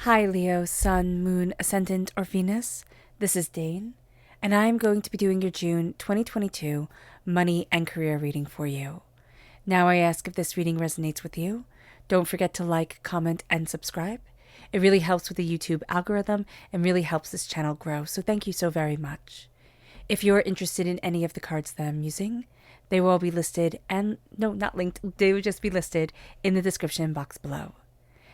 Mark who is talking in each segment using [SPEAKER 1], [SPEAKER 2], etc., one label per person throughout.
[SPEAKER 1] Hi Leo, Sun, Moon, Ascendant, or Venus. This is Dane, and I'm going to be doing your June 2022 money and career reading for you. Now I ask if this reading resonates with you. Don't forget to like, comment, and subscribe. It really helps with the YouTube algorithm and really helps this channel grow, so thank you so very much. If you're interested in any of the cards that I'm using, they will all be listed, and no, not linked, they will just be listed in the description box below.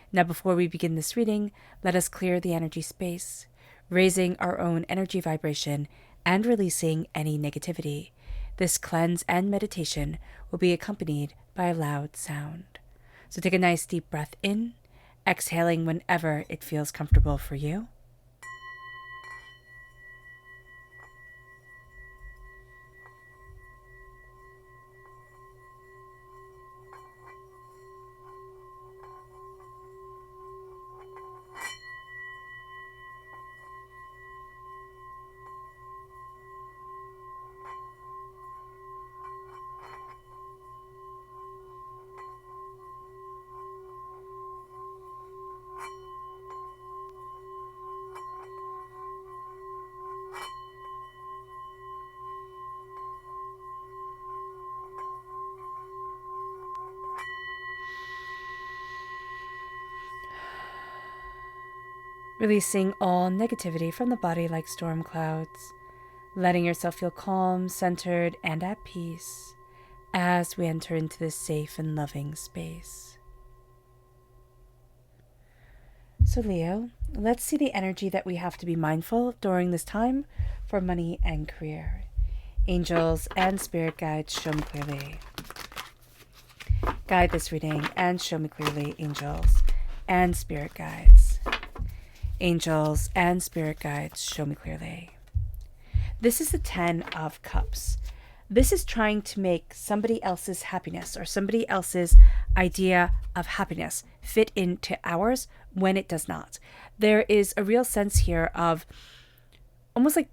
[SPEAKER 1] Now, before we begin this reading, let us clear the energy space, raising our own energy vibration and releasing any negativity. This cleanse and meditation will be accompanied by a loud sound. So take a nice deep breath in, exhaling whenever it feels comfortable for you. Releasing all negativity from the body like storm clouds, letting yourself feel calm, centered, and at peace as we enter into this safe and loving space. So Leo, let's see the energy that we have to be mindful during this time for money and career. Angels and spirit guides, show me clearly. Guide this reading and show me clearly, angels and spirit guides. Angels and spirit guides, show me clearly. This is the 10 of Cups. This is trying to make somebody else's happiness or somebody else's idea of happiness fit into ours when it does not. There is a real sense here of almost like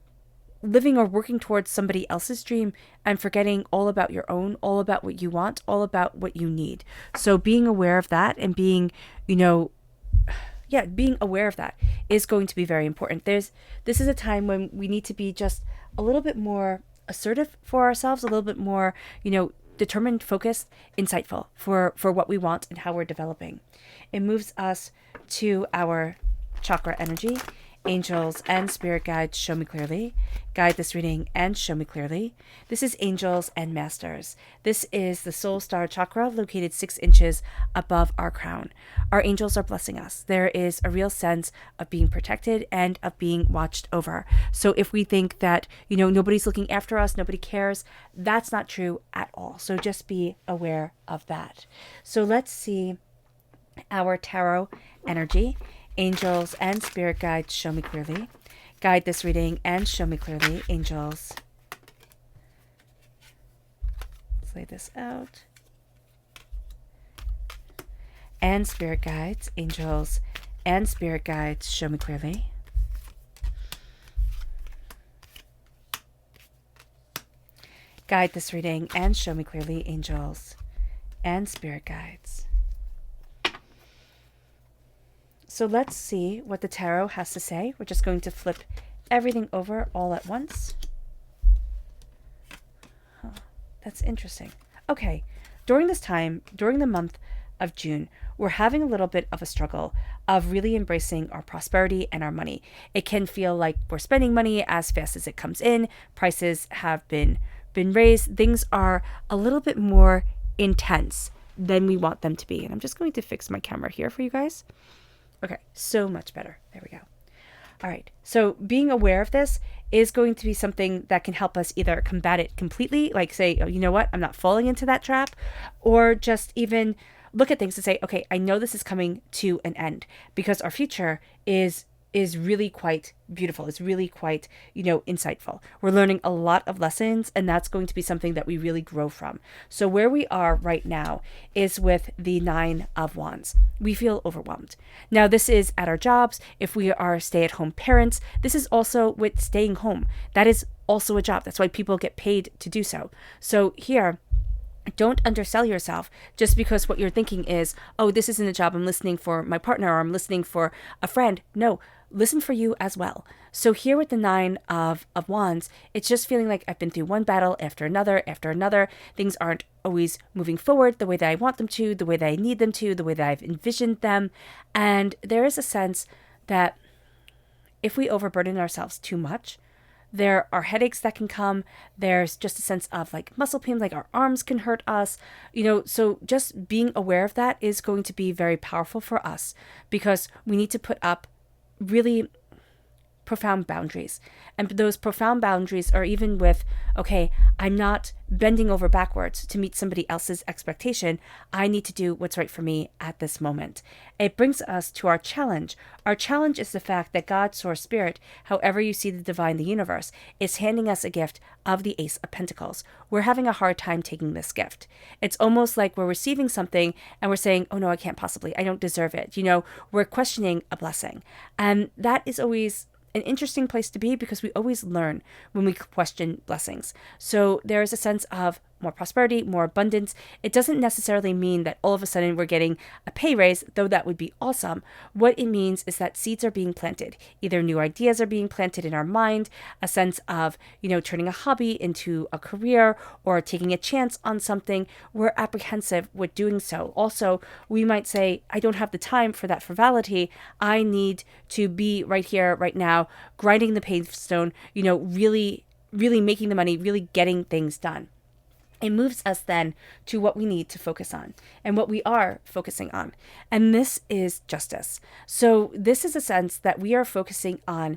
[SPEAKER 1] living or working towards somebody else's dream and forgetting all about your own, all about what you want, all about what you need. So being aware of that and being, being aware of that is going to be very important. This is a time when we need to be just a little bit more assertive for ourselves, a little bit more, determined, focused, insightful for what we want and how we're developing. It moves us to our chakra energy. Angels and spirit guides, show me clearly. Guide this reading and show me clearly. This is angels and masters. This is the soul star chakra located 6 inches above our crown. Our angels are blessing us. There is a real sense of being protected and of being watched over. So if we think that, nobody's looking after us, nobody cares, that's not true at all. So just be aware of that. So let's see our tarot energy. Angels and spirit guides, show me clearly. Guide this reading and show me clearly, angels. Let's lay this out. And spirit guides, angels and spirit guides, show me clearly. Guide this reading and show me clearly, angels and spirit guides. So let's see what the tarot has to say. We're just going to flip everything over all at once. That's interesting. Okay, during this time, during the month of June, we're having a little bit of a struggle of really embracing our prosperity and our money. It can feel like we're spending money as fast as it comes in. Prices have been raised. Things are a little bit more intense than we want them to be. And I'm just going to fix my camera here for you guys. Okay, so much better. There we go. All right, so being aware of this is going to be something that can help us either combat it completely, like say, oh, you know what, I'm not falling into that trap, or just even look at things and say, okay, I know this is coming to an end, because our future is really quite beautiful. It's really quite, insightful. We're learning a lot of lessons, and that's going to be something that we really grow from. So where we are right now is with the 9 of Wands. We feel overwhelmed. Now, this is at our jobs. If we are stay-at-home parents, this is also with staying home. That is also a job. That's why people get paid to do so. So here, Don't undersell yourself just because what you're thinking is, oh, this isn't a job. I'm listening for my partner, or I'm listening for a friend. No, listen for you as well. So here with the Nine of Wands, it's just feeling like I've been through one battle after another, after another. Things aren't always moving forward the way that I want them to, the way that I need them to, the way that I've envisioned them. And there is a sense that if we overburden ourselves too much, there are headaches that can come. There's just a sense of like muscle pain, like our arms can hurt us, so just being aware of that is going to be very powerful for us, because we need to put up really profound boundaries. And those profound boundaries are even with, okay, I'm not bending over backwards to meet somebody else's expectation. I need to do what's right for me at this moment. It brings us to our challenge. Our challenge is the fact that God, Source, Spirit, however you see the divine, the universe, is handing us a gift of the Ace of Pentacles. We're having a hard time taking this gift. It's almost like we're receiving something and we're saying, oh no, I can't possibly, I don't deserve it. We're questioning a blessing. And that is always an interesting place to be, because we always learn when we question blessings. So there is a sense of more prosperity, more abundance. It doesn't necessarily mean that all of a sudden we're getting a pay raise, though that would be awesome. What it means is that seeds are being planted. Either new ideas are being planted in our mind, a sense of, turning a hobby into a career, or taking a chance on something. We're apprehensive with doing so. Also, we might say, I don't have the time for that frivolity. I need to be right here, right now, grinding the pavestone, really, really making the money, really getting things done. It moves us then to what we need to focus on and what we are focusing on. And this is justice. So this is a sense that we are focusing on.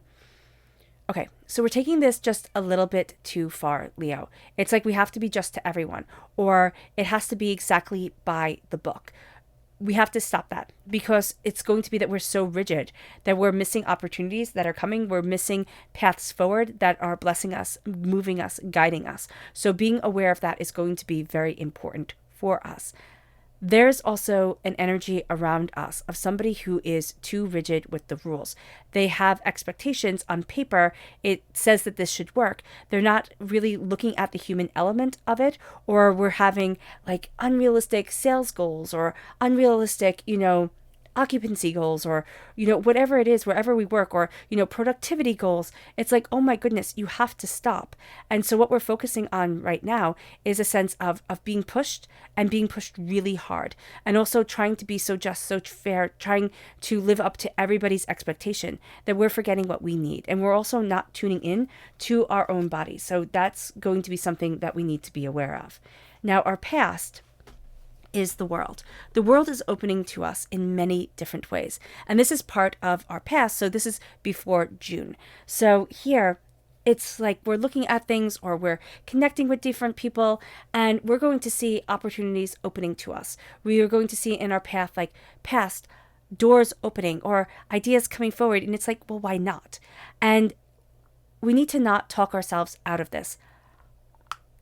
[SPEAKER 1] Okay, so we're taking this just a little bit too far, Leo. It's like we have to be just to everyone, or it has to be exactly by the book. We have to stop that, because it's going to be that we're so rigid that we're missing opportunities that are coming. We're missing paths forward that are blessing us, moving us, guiding us. So being aware of that is going to be very important for us. There's also an energy around us of somebody who is too rigid with the rules. They have expectations on paper. It says that this should work. They're not really looking at the human element of it, or we're having like unrealistic sales goals, or unrealistic, occupancy goals, or, whatever it is, wherever we work, or, productivity goals. It's like, oh my goodness, you have to stop. And so what we're focusing on right now is a sense of being pushed, and being pushed really hard, and also trying to be so just, so fair, trying to live up to everybody's expectation, that we're forgetting what we need. And we're also not tuning in to our own bodies. So that's going to be something that we need to be aware of. Now, our past is the world. The world is opening to us in many different ways. And this is part of our past. So this is before June. So here, it's like we're looking at things, or we're connecting with different people, and we're going to see opportunities opening to us. We are going to see in our path, like past doors opening, or ideas coming forward. And it's like, well, why not? And we need to not talk ourselves out of this.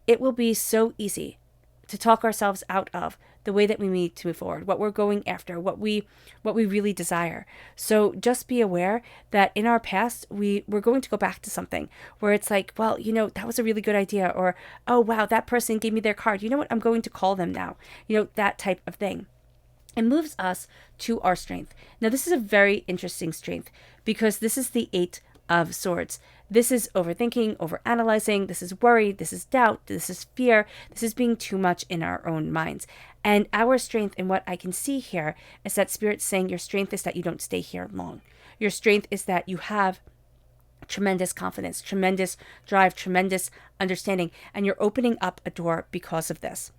[SPEAKER 1] It will be so easy to talk ourselves out of the way that we need to move forward, what we're going after, what we really desire. So just be aware that in our past, we're going to go back to something where it's like, well, that was a really good idea, or, oh, wow, that person gave me their card. You know what? I'm going to call them now. That type of thing. It moves us to our strength. Now, this is a very interesting strength, because this is the Eight of Swords. This is overthinking, overanalyzing. This is worry. This is doubt. This is fear. This is being too much in our own minds. And our strength, and what I can see here, is that Spirit's saying your strength is that you don't stay here long. Your strength is that you have tremendous confidence, tremendous drive, tremendous understanding, and you're opening up a door because of this.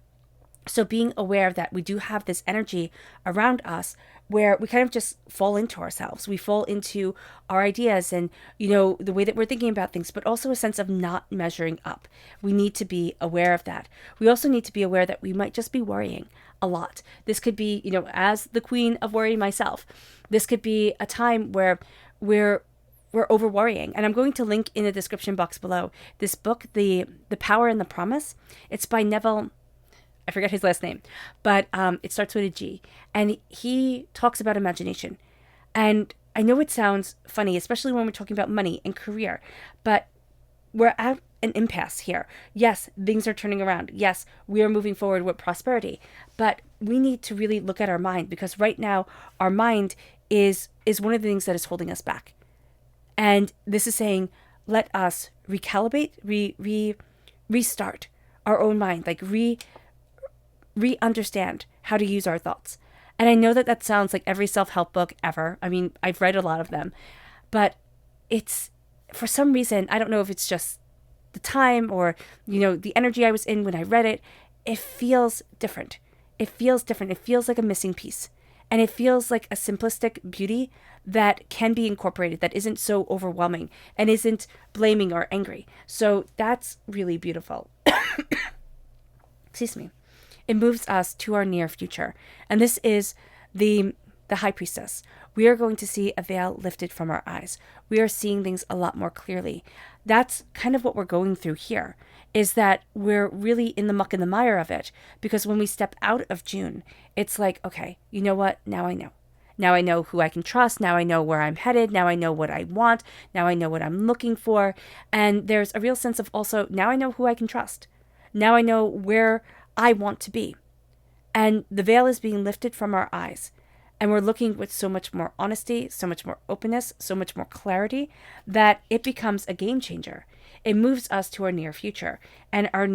[SPEAKER 1] So being aware that we do have this energy around us where we kind of just fall into ourselves. We fall into our ideas and, the way that we're thinking about things, but also a sense of not measuring up. We need to be aware of that. We also need to be aware that we might just be worrying a lot. This could be, as the queen of worry myself, this could be a time where we're over worrying. And I'm going to link in the description box below this book, The Power and the Promise. It's by Neville. I forget his last name, but it starts with a G. And he talks about imagination. And I know it sounds funny, especially when we're talking about money and career, but we're an impasse here. Yes, things are turning around. Yes, we are moving forward with prosperity, but we need to really look at our mind, because right now our mind is one of the things that is holding us back. And this is saying, let us recalibrate, restart our own mind, like re-understand how to use our thoughts. And I know that that sounds like every self-help book ever. I mean, I've read a lot of them, but it's, for some reason, I don't know if it's just the time or, the energy I was in when I read it, it feels different. It feels different. It feels like a missing piece. And it feels like a simplistic beauty that can be incorporated, that isn't so overwhelming and isn't blaming or angry. So that's really beautiful. Excuse me. It moves us to our near future. And this is the High Priestess. We are going to see a veil lifted from our eyes. We are seeing things a lot more clearly. That's kind of what we're going through here, is that we're really in the muck and the mire of it. Because when we step out of June, it's like, okay, you know what? Now I know. Now I know who I can trust. Now I know where I'm headed. Now I know what I want. Now I know what I'm looking for. And there's a real sense of also, now I know who I can trust. Now I know where I want to be. And the veil is being lifted from our eyes. And we're looking with so much more honesty, so much more openness, so much more clarity, that it becomes a game changer. It moves us to our near future. And our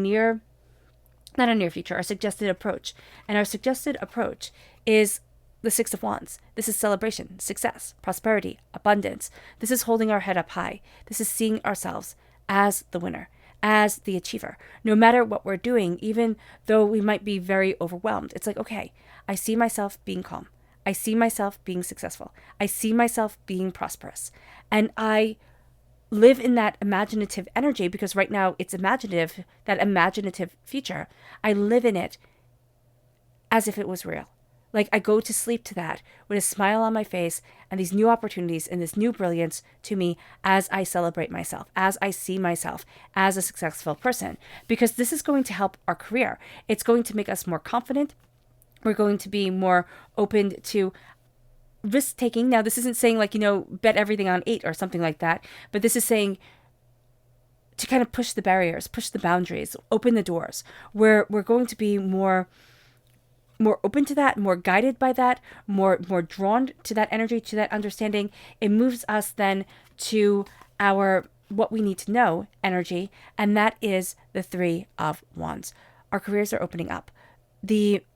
[SPEAKER 1] suggested approach. And our suggested approach is the Six of Wands. This is celebration, success, prosperity, abundance. This is holding our head up high. This is seeing ourselves as the winner, as the achiever. No matter what we're doing, even though we might be very overwhelmed, it's like, okay, I see myself being calm. I see myself being successful. I see myself being prosperous. And I live in that imaginative energy, because right now it's imaginative, that imaginative future. I live in it as if it was real. Like, I go to sleep to that with a smile on my face and these new opportunities and this new brilliance to me as I celebrate myself, as I see myself as a successful person, because this is going to help our career. It's going to make us more confident. We're going to be more open to risk taking. Now, this isn't saying like, bet everything on 8 or something like that, but this is saying to kind of push the barriers, push the boundaries, open the doors, where we're going to be more open to that, more guided by that, more drawn to that energy, to that understanding. It moves us then to our what we need to know energy, and that is the Three of Wands. Our careers are opening up.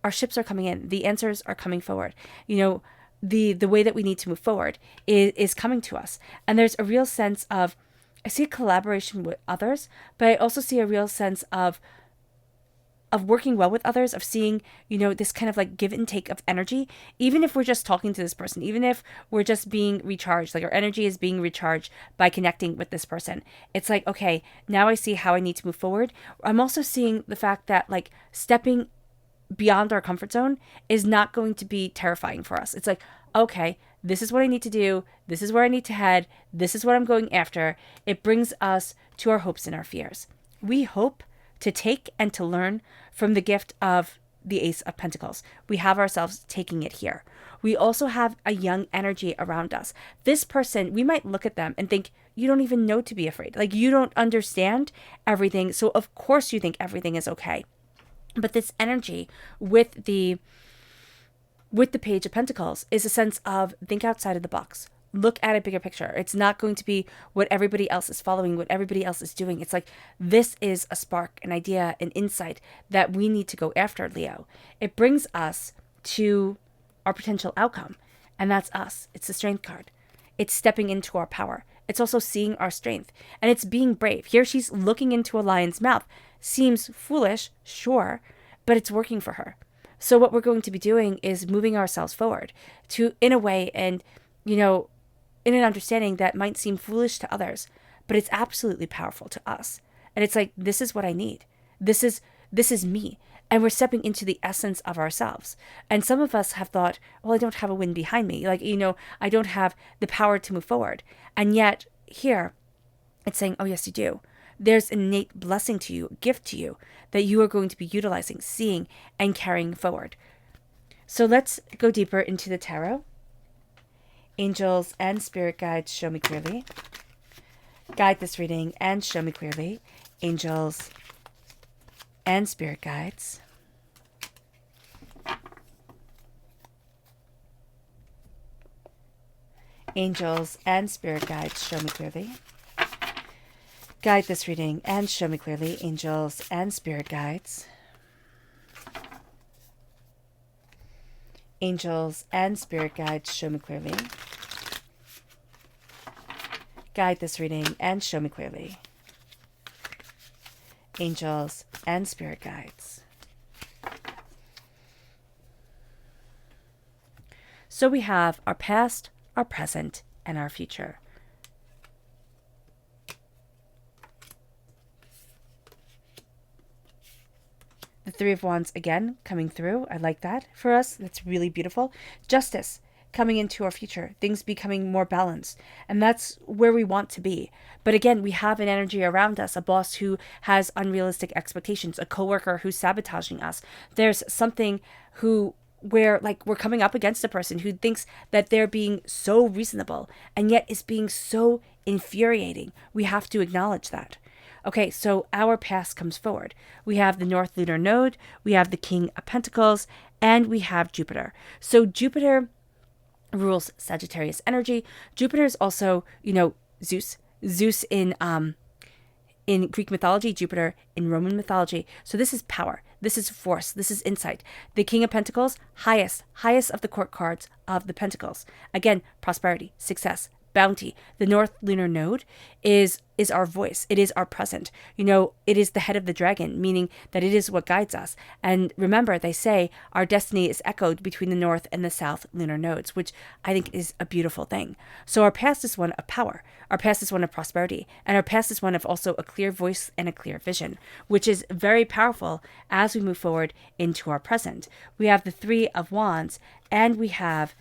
[SPEAKER 1] Our ships are coming in. The answers are coming forward. The way that we need to move forward is coming to us. And there's a real sense of, I see collaboration with others, but I also see a real sense of working well with others, of seeing, this kind of like give and take of energy, even if we're just talking to this person, even if we're just being recharged, like our energy is being recharged by connecting with this person. It's like, okay, now I see how I need to move forward. I'm also seeing the fact that like stepping beyond our comfort zone is not going to be terrifying for us. It's like, okay, this is what I need to do. This is where I need to head. This is what I'm going after. It brings us to our hopes and our fears. We hope to take and to learn from the gift of the Ace of Pentacles. We have ourselves taking it here. We also have a young energy around us. This person, we might look at them and think, you don't even know to be afraid. Like, you don't understand everything. So of course you think everything is okay. But this energy with the Page of Pentacles is a sense of think outside of the box. Look at a bigger picture. It's not going to be what everybody else is following, what everybody else is doing. It's like, this is a spark, an idea, an insight that we need to go after, Leo. It brings us to our potential outcome, and that's us. It's the Strength card. It's stepping into our power. It's also seeing our strength, and it's being brave. Here she's looking into a lion's mouth. Seems foolish, sure, but it's working for her. So what we're going to be doing is moving ourselves forward in a way, and, in an understanding that might seem foolish to others, but it's absolutely powerful to us. And it's like, this is what I need. This is me. And we're stepping into the essence of ourselves. And some of us have thought, well, I don't have a wind behind me. Like, I don't have the power to move forward. And yet here it's saying, oh, yes, you do. There's an innate blessing to you, gift to you, that you are going to be utilizing, seeing, and carrying forward. So let's go deeper into the tarot. Angels and spirit guides, show me clearly. Guide this reading and show me clearly. angels, and spirit guides. Angels and spirit guides, show me clearly. Guide this reading and show me clearly, angels and spirit guides. Angels and spirit guides, show me clearly. Guide this reading and show me clearly. Angels and spirit guides. So we have our past, our present, and our future. The Three of Wands again coming through. I like that for us. That's really beautiful. Justice coming into our future. Things becoming more balanced. And that's where we want to be. But again, we have an energy around us, a boss who has unrealistic expectations, a coworker who's sabotaging us. There's something where like we're coming up against a person who thinks that they're being so reasonable and yet is being so infuriating. We have to acknowledge that. Okay, so our past comes forward. We have the North Lunar Node, we have the King of Pentacles, and we have Jupiter. So Jupiter rules Sagittarius energy. Jupiter is also, Zeus. Zeus in Greek mythology, Jupiter in Roman mythology. So this is power. This is force. This is insight. The King of Pentacles, highest of the court cards of the Pentacles. Again, prosperity, success, bounty. The North Lunar Node is our voice. It is our present. It is the head of the dragon, meaning that it is what guides us. And remember, they say our destiny is echoed between the North and the South Lunar Nodes, which I think is a beautiful thing. So our past is one of power. Our past is one of prosperity. And our past is one of also a clear voice and a clear vision, which is very powerful as we move forward into our present. We have the Three of Wands, and we have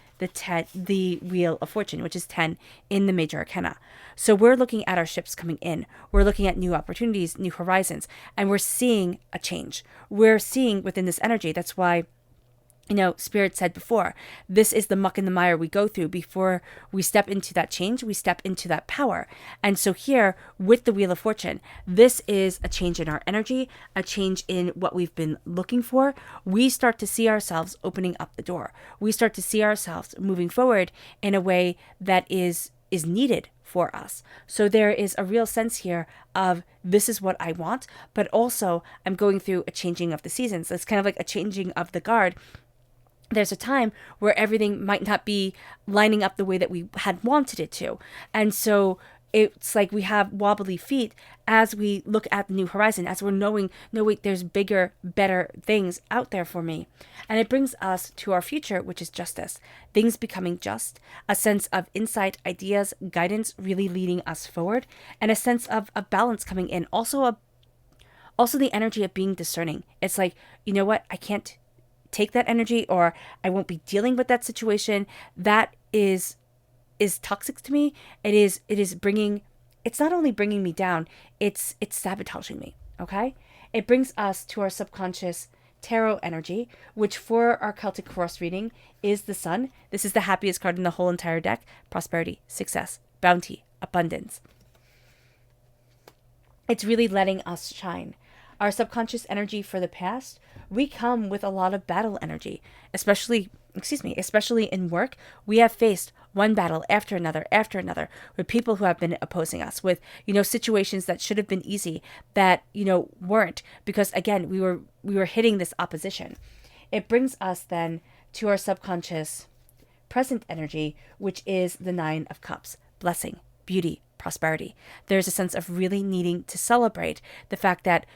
[SPEAKER 1] the Wheel of Fortune, which is 10 in the major arcana. So we're looking at our ships coming in. We're looking at new opportunities, new horizons, and we're seeing a change. We're seeing within this energy. That's why, Spirit said before, this is the muck and the mire we go through before we step into that change, we step into that power. And so here with the Wheel of Fortune, this is a change in our energy, a change in what we've been looking for. We start to see ourselves opening up the door. We start to see ourselves moving forward in a way that is needed for us. So there is a real sense here of this is what I want, but also I'm going through a changing of the seasons. It's kind of like a changing of the guard. There's a time where everything might not be lining up the way that we had wanted it to. And so it's like we have wobbly feet as we look at the new horizon, as we're knowing, no, wait, there's bigger, better things out there for me. And it brings us to our future, which is justice. Things becoming just, a sense of insight, ideas, guidance really leading us forward, and a sense of a balance coming in. Also the energy of being discerning. It's like, you know what, I can't take that energy, or I won't be dealing with that situation. That is toxic to me. It's not only bringing me down, it's sabotaging me. Okay. It brings us to our subconscious tarot energy, which for our Celtic Cross reading is the Sun. This is the happiest card in the whole entire deck. Prosperity, success, bounty, abundance. It's really letting us shine. Our subconscious energy for the past, we come with a lot of battle energy, especially in work. We have faced one battle after another with people who have been opposing us, with, situations that should have been easy that, weren't, because again, we were hitting this opposition. It brings us then to our subconscious present energy, which is the Nine of Cups, blessing, beauty, prosperity. There's a sense of really needing to celebrate the fact that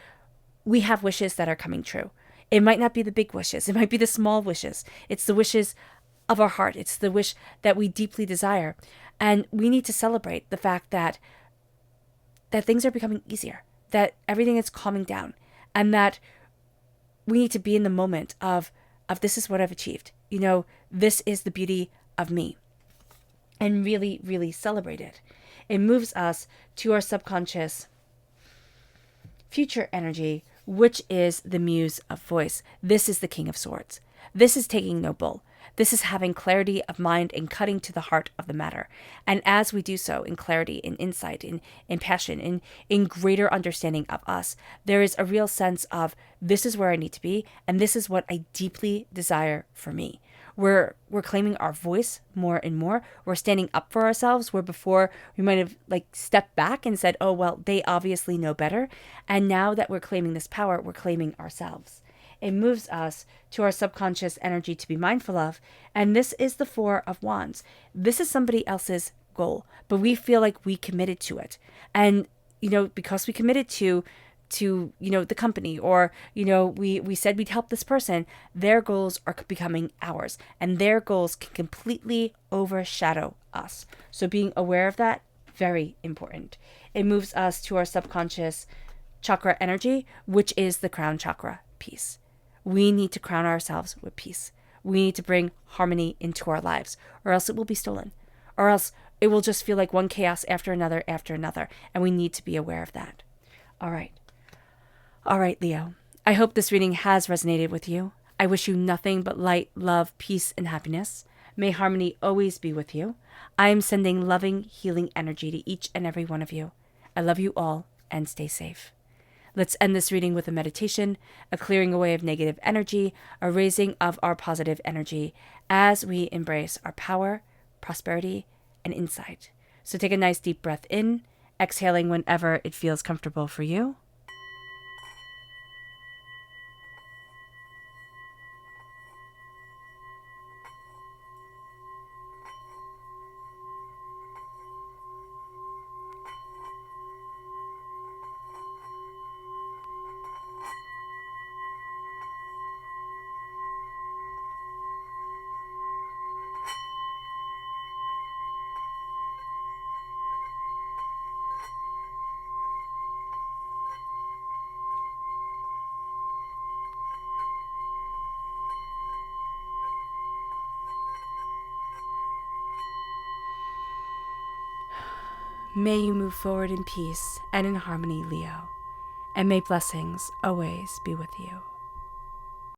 [SPEAKER 1] we have wishes that are coming true. It might not be the big wishes. It might be the small wishes. It's the wishes of our heart. It's the wish that we deeply desire. And we need to celebrate the fact that things are becoming easier, that everything is calming down, and that we need to be in the moment of this is what I've achieved. This is the beauty of me. And really, really celebrate it. It moves us to our subconscious future energy, which is the Muse of Voice. This is the King of Swords. This is taking no bull. This is having clarity of mind and cutting to the heart of the matter. And as we do so in clarity, in insight, in passion, in greater understanding of us, there is a real sense of this is where I need to be, and this is what I deeply desire for me. We're claiming our voice more and more. We're standing up for ourselves, where before we might have stepped back and said, oh, well, they obviously know better. And now that we're claiming this power, we're claiming ourselves. It moves us to our subconscious energy to be mindful of. And this is the Four of Wands. This is somebody else's goal, but we feel like we committed to it. And, because we committed to the company, or, we said we'd help this person, their goals are becoming ours, and their goals can completely overshadow us. So being aware of that, very important. It moves us to our subconscious chakra energy, which is the crown chakra, peace. We need to crown ourselves with peace. We need to bring harmony into our lives, or else it will be stolen, or else it will just feel like one chaos after another, and we need to be aware of that. All right, Leo. I hope this reading has resonated with you. I wish you nothing but light, love, peace, and happiness. May harmony always be with you. I am sending loving, healing energy to each and every one of you. I love you all, and stay safe. Let's end this reading with a meditation, a clearing away of negative energy, a raising of our positive energy as we embrace our power, prosperity, and insight. So take a nice deep breath in, exhaling whenever it feels comfortable for you. May you move forward in peace and in harmony, Leo, and may blessings always be with you.